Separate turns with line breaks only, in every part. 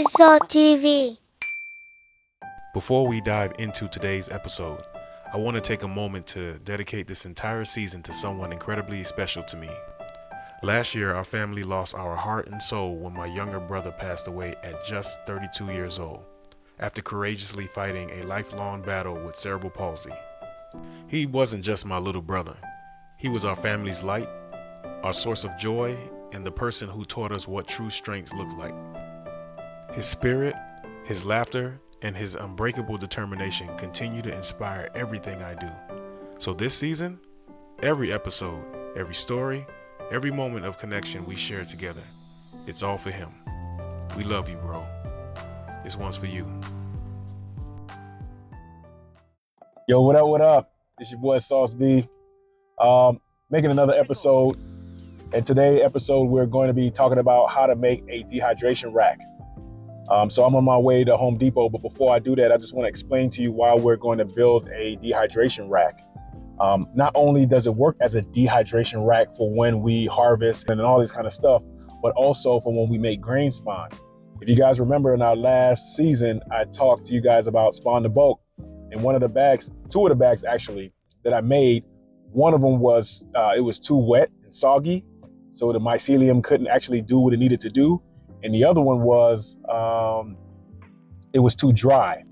Saw TV.
Before we dive into today's episode, I want to take a moment to dedicate this entire season to someone incredibly special to me. Last year, our family lost our heart and soul when my younger brother passed away at just 32 years old, after courageously fighting a lifelong battle with cerebral palsy. He wasn't just my little brother. He was our family's light, our source of joy, and the person who taught us what true strength looks like. His spirit, his laughter, and his unbreakable determination continue to inspire everything I do. So this season, every episode, every story, every moment of connection we share together, it's all for him. We love you, bro. This one's for you.
Yo, what up, what up? It's your boy Sauce B. Making another episode. And today's episode, we're going to be talking about how to make a dehydration rack. So I'm on my way to Home Depot, but before I do that, I just want to explain to you why we're going to build a dehydration rack. Not only does it work as a dehydration rack for when we harvest and all this kind of stuff, but also for when we make grain spawn. If you guys remember in our last season, I talked to you guys about spawn to bulk. And one of the bags, two of the bags actually, that I made, one of them was, it was too wet and soggy, so the mycelium couldn't actually do what it needed to do. And the other one was, it was too dry.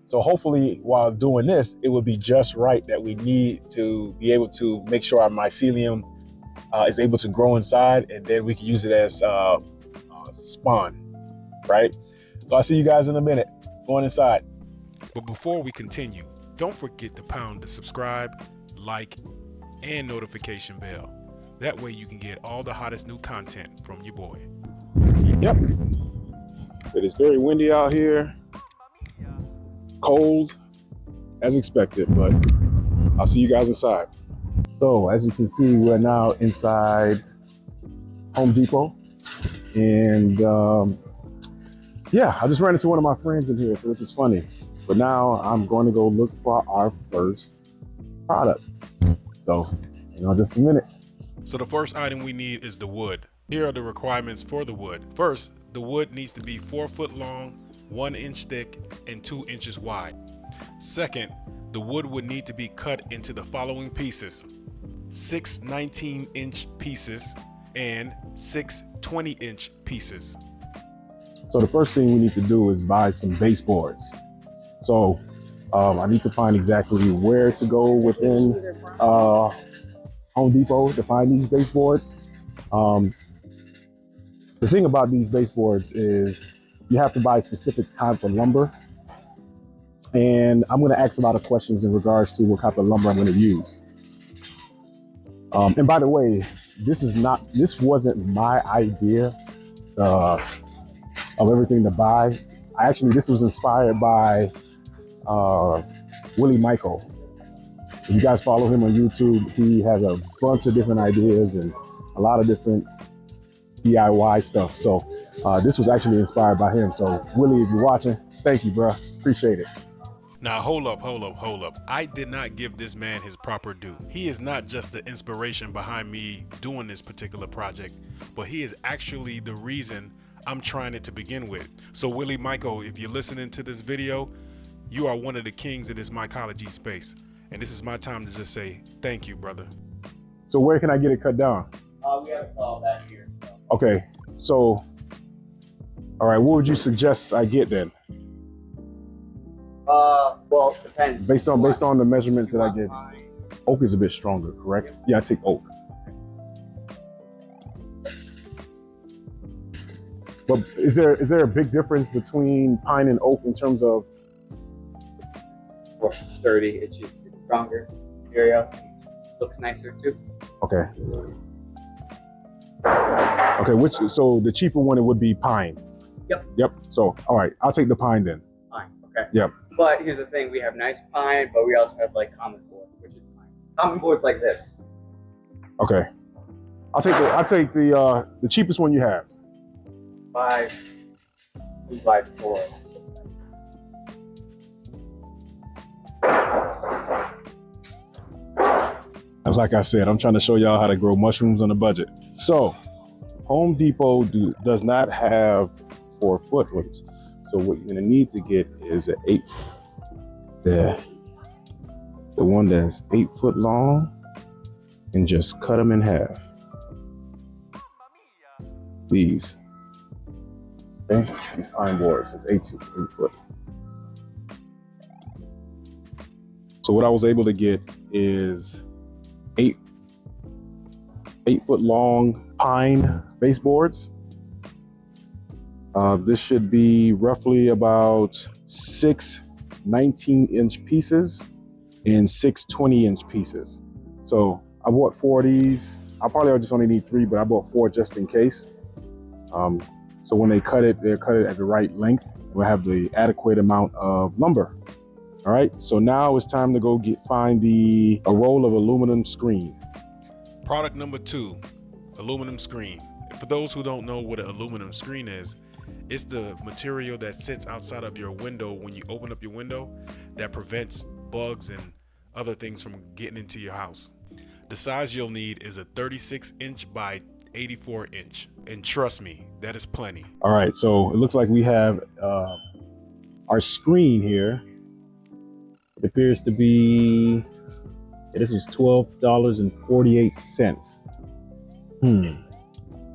So hopefully while doing this, it would be just right that we need to be able to make sure our mycelium is able to grow inside, and then we can use it as spawn, right? So I'll see you guys in a minute. Going inside.
But before we continue, don't forget to pound the subscribe, like, and notification bell. That way you can get all the hottest new content from your boy.
Yep. It is very windy out here. Cold, as expected, but I'll see you guys inside. So, as you can see, we're now inside Home Depot. And yeah, I just ran into one of my friends in here, so which is funny. But now I'm going to go look for our first product. So, just a minute.
So the first item we need is the wood. Here are the requirements for the wood. First, the wood needs to be 4 foot long, 1 inch thick, and 2 inches wide. Second, the wood would need to be cut into the following pieces: 6 19-inch pieces and 6 20-inch pieces.
So the first thing we need to do is buy some baseboards. So I need to find exactly where to go within Home Depot to find these baseboards. The thing about these baseboards is you have to buy a specific type of lumber. And I'm going to ask a lot of questions in regards to what type of lumber I'm going to use. And by the way, this wasn't my idea of everything to buy. This was inspired by Mycology. If you guys follow him on YouTube, he has a bunch of different ideas and a lot of different DIY stuff. So this was actually inspired by him. So Willie, if you're watching, thank you, bro. Appreciate it.
Now hold up. I did not give this man his proper due. He is not just the inspiration behind me doing this particular project, but he is actually the reason I'm trying it to begin with. So Willie Michael, if you're listening to this video, you are one of the kings of this mycology space. And this is my time to just say thank you, brother.
So where can I get it cut down?
We have a saw back here. So.
Okay, so, all right, what would you suggest I get then?
Well, it depends.
Based on the measurements that I get. Oak is a bit stronger, correct? Yeah, I take oak. But is there a big difference between pine and oak in terms of?
More sturdy, it's stronger material. Looks nicer too.
Okay. Okay, so the cheaper one, it would be pine. Yep. So, all right, I'll take the pine then.
Pine, okay.
Yep.
But here's the thing, we have nice pine, but we also have like common board, which is pine. Common board's like this.
Okay. I'll take the cheapest one you have.
2 by 4.
As like I said, I'm trying to show y'all how to grow mushrooms on a budget. So, Home Depot does not have 4 foot ones. So what you're gonna need to get is the one that's 8 foot long, and just cut them in half. These, okay, these pine boards, it's 8 foot. So what I was able to get is 8 foot long pine baseboards. This should be roughly about 6 19-inch pieces and 6 20-inch pieces. So I bought 4 of these. I probably just only need 3, but I bought 4 just in case. So when they cut it, they'll cut it at the right length. We'll have the adequate amount of lumber. All right, so now it's time to go find a roll of aluminum screen.
Product number 2, aluminum screen. For those who don't know what an aluminum screen is, it's the material that sits outside of your window when you open up your window that prevents bugs and other things from getting into your house. The size you'll need is a 36-inch by 84-inch. And trust me, that is plenty.
All right, so it looks like we have our screen here. It appears to be, this was $12.48.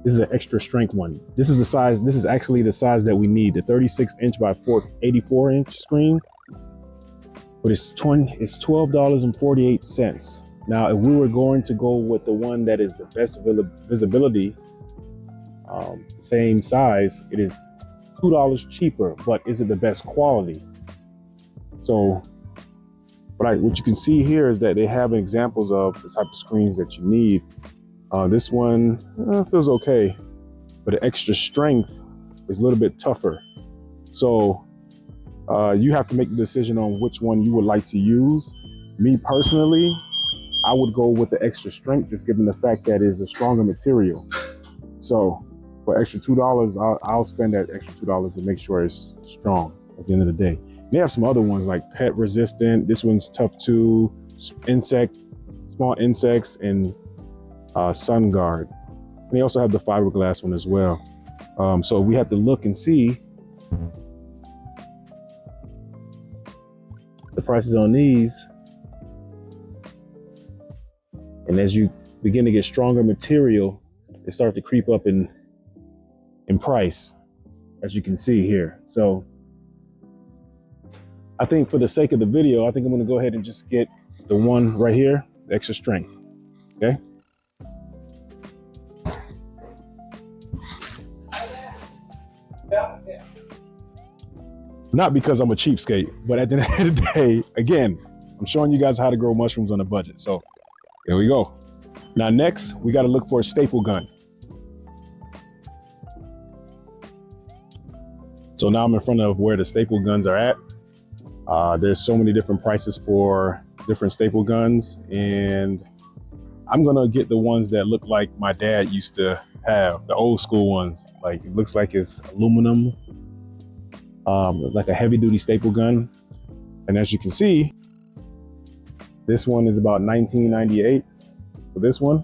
This is an extra strength one. This is the size, this is actually the size that we need, the 36-inch by 84-inch screen. But it's $12.48. Now, if we were going to go with the one that is the best visibility, same size, it is $2 cheaper, but is it the best quality? So what you can see here is that they have examples of the type of screens that you need. This one feels okay, but the extra strength is a little bit tougher. So you have to make the decision on which one you would like to use. Me personally, I would go with the extra strength, just given the fact that it's a stronger material. So for extra $2, I'll spend that extra $2 to make sure it's strong at the end of the day. They have some other ones like pet resistant. This one's tough too. Small insects, and sun guard. And they also have the fiberglass one as well. So we have to look and see the prices on these. And as you begin to get stronger material, they start to creep up in price, as you can see here. So I think for the sake of the video, I think I'm gonna go ahead and just get the one right here, the extra strength, okay? Not because I'm a cheapskate, but at the end of the day, again, I'm showing you guys how to grow mushrooms on a budget. So here we go. Now next, we gotta look for a staple gun. So now I'm in front of where the staple guns are at. There's so many different prices for different staple guns, and I'm gonna get the ones that look like my dad used to have, the old school ones. Like it looks like it's aluminum, like a heavy duty staple gun. And as you can see, this one is about $19.98 for this one.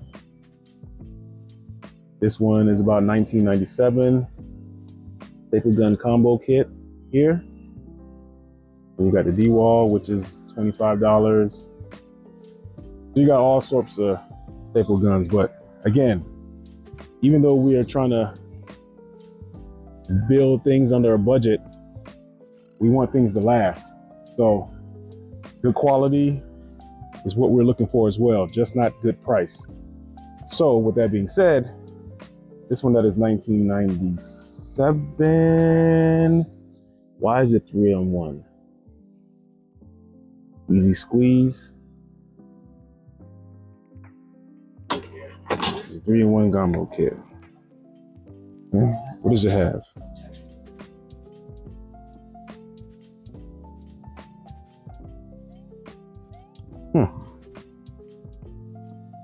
This one is about $19.97. Staple gun combo kit here. And you got the D-wall, which is $25. So you got all sorts of staple guns. But again, even though we are trying to build things under a budget, we want things to last. So good quality is what we're looking for as well, just not good price. So with that being said, this one that is $19.97. Why is it 3-in-1? Easy squeeze. It's a 3-in-1 gumbo kit. Okay. What does it have?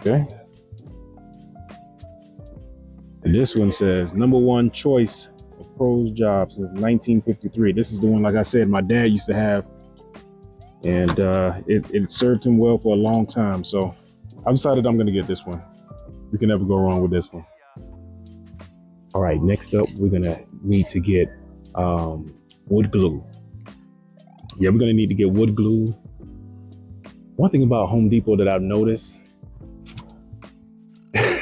Okay. And this one says #1 choice of pros job since 1953. This is the one, like I said, my dad used to have, and it served him well for a long time. So I've decided I'm going to get this one. You can never go wrong with this one. All right, next up, we're going to need to get Wood glue. Yeah, we're gonna need to get wood glue. One thing about Home Depot that I've noticed,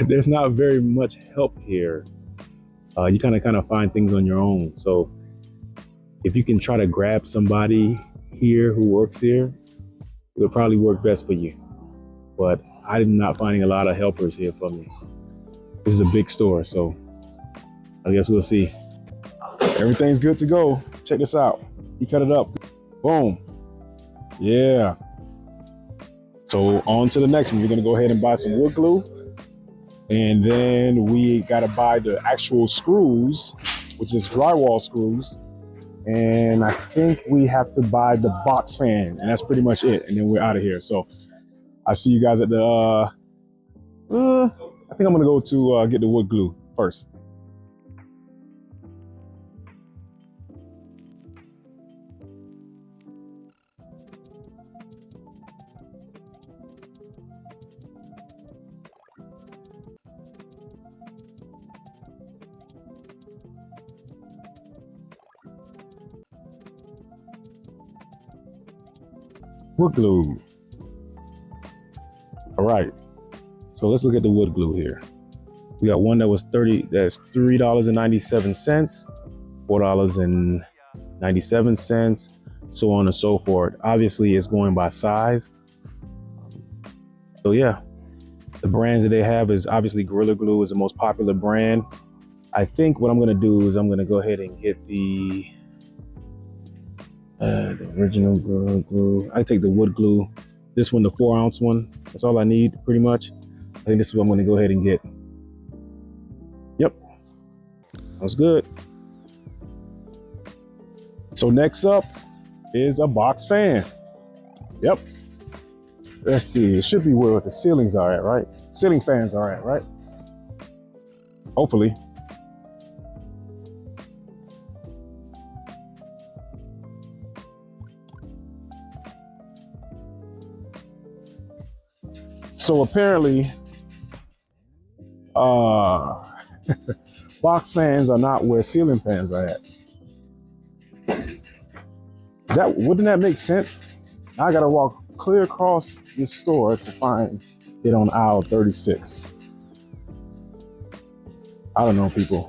there's not very much help here. You kind of find things on your own. So if you can try to grab somebody here who works here, it would probably work best for you. But I'm not finding a lot of helpers here for me. This is a big store, so I guess we'll see. Everything's good to go. Check this out. He cut it up. Boom. Yeah. So on to the next one. We're gonna go ahead and buy some wood glue. And then we gotta buy the actual screws, which is drywall screws. And I think we have to buy the box fan, and that's pretty much it. And then we're out of here. So I see you guys at the, I think I'm gonna go to get the wood glue first. Wood glue. All right, so let's look at the wood glue here. We got one that was that's $3.97, $4.97, so on and so forth. Obviously, it's going by size. So yeah, the brands that they have is obviously Gorilla Glue is the most popular brand. I think what I'm gonna do is I'm gonna go ahead and get the original Gorilla Glue. I take the wood glue. This one, the 4-ounce one. That's all I need, pretty much. I think this is what I'm gonna go ahead and get. Yep, sounds good. So next up is a box fan. Yep. Let's see, it should be where the ceilings are at, right? Ceiling fans are at, right? Hopefully. So apparently, box fans are not where ceiling fans are at. Wouldn't that make sense? Now I gotta walk clear across this store to find it on aisle 36. I don't know, people.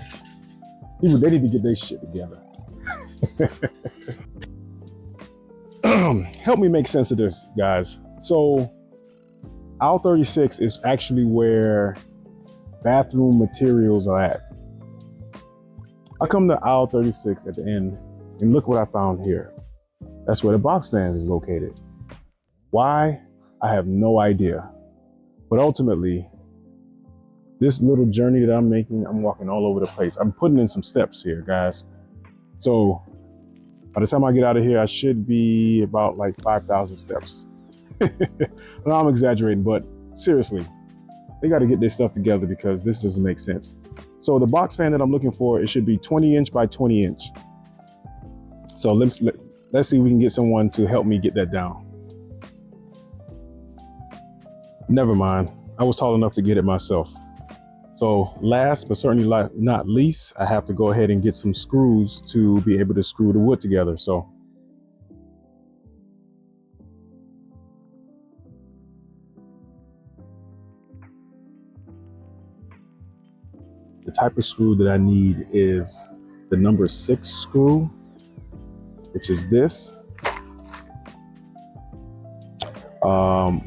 They need to get their shit together. Help me make sense of this, guys. So aisle 36 is actually where bathroom materials are at. I come to aisle 36 at the end, and look what I found here. That's where the box fans is located. Why? I have no idea. But ultimately, this little journey that I'm making, I'm walking all over the place. I'm putting in some steps here, guys. So by the time I get out of here, I should be about like 5,000 steps. No, I'm exaggerating, but seriously, they got to get their stuff together because this doesn't make sense. So the box fan that I'm looking for, it should be 20 inch by 20 inch. So let's see if we can get someone to help me get that down. Never mind, I was tall enough to get it myself. So last but certainly not least, I have to go ahead and get some screws to be able to screw the wood together. So the type of screw that I need is the number 6 screw, which is this,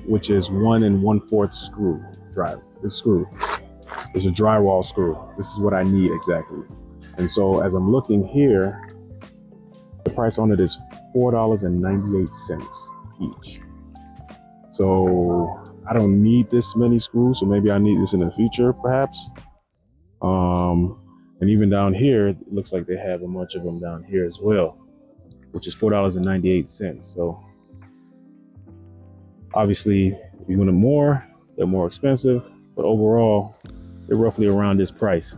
which is 1 1/4 screw drive. This screw is a drywall screw. This is what I need exactly. And so as I'm looking here, the price on it is $4.98 each. So I don't need this many screws, so maybe I need this in the future, perhaps. And even down here, it looks like they have a bunch of them down here as well, which is $4.98. So obviously, if you want them more, they're more expensive, but overall, they're roughly around this price.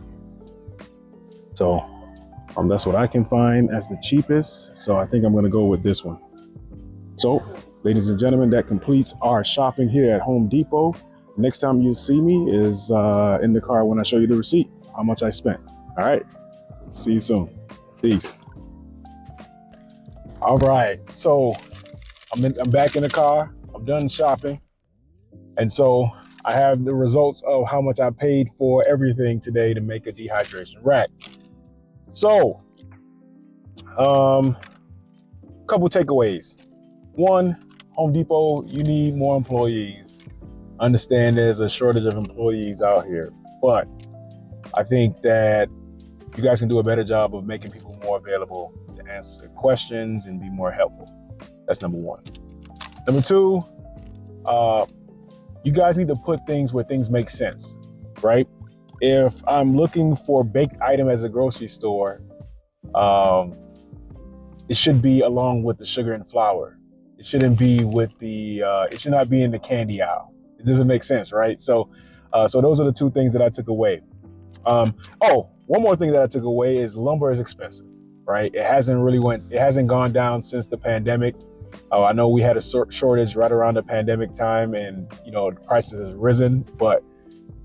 So that's what I can find as the cheapest. So I think I'm gonna go with this one. So, ladies and gentlemen, that completes our shopping here at Home Depot. Next time you see me is in the car when I show you the receipt, how much I spent. All right, see you soon. Peace. All right, so I'm back in the car. I'm done shopping, and so I have the results of how much I paid for everything today to make a dehydration rack. So, couple takeaways. One, Home Depot, you need more employees. Understand there's a shortage of employees out here, but I think that you guys can do a better job of making people more available to answer questions and be more helpful. That's number one. Number two, you guys need to put things where things make sense, right? If I'm looking for a baked item as a grocery store, it should be along with the sugar and flour. It shouldn't be with it should not be in the candy aisle. It doesn't make sense, right? So those are the two things that I took away. One more thing that I took away is lumber is expensive, right? It hasn't gone down since the pandemic. I know we had a shortage right around the pandemic time, and the prices has risen, but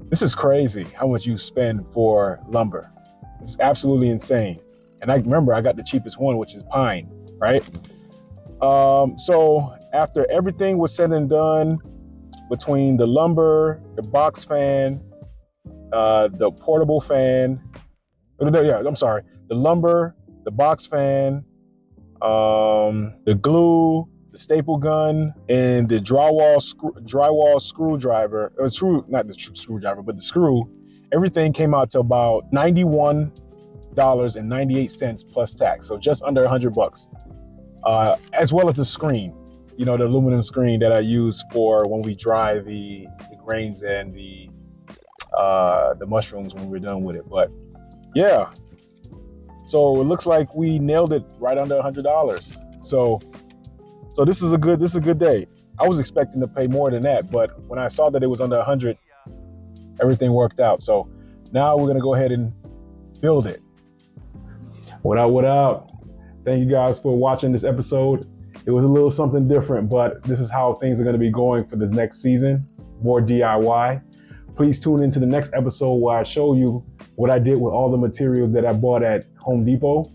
this is crazy how much you spend for lumber. It's absolutely insane. And I remember I got the cheapest one, which is pine, right? So after everything was said and done, between the lumber, the box fan, the portable fan, the lumber, the box fan, the glue, the staple gun, and the drywall screwdriver, not the screwdriver, but the screw, everything came out to about $91.98 plus tax. So just under $100, as well as the screen, the aluminum screen that I use for when we dry the grains and the mushrooms when we're done with it. But yeah, so it looks like we nailed it right under $100. So this is a good day. I was expecting to pay more than that, but when I saw that it was under 100, everything worked out. So now we're gonna go ahead and build it. What up? Thank you guys for watching this episode. It was a little something different, but this is how things are gonna be going for the next season, more DIY. Please tune into the next episode where I show you what I did with all the materials that I bought at Home Depot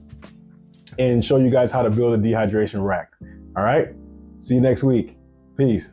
and show you guys how to build a dehydration rack. All right, see you next week. Peace.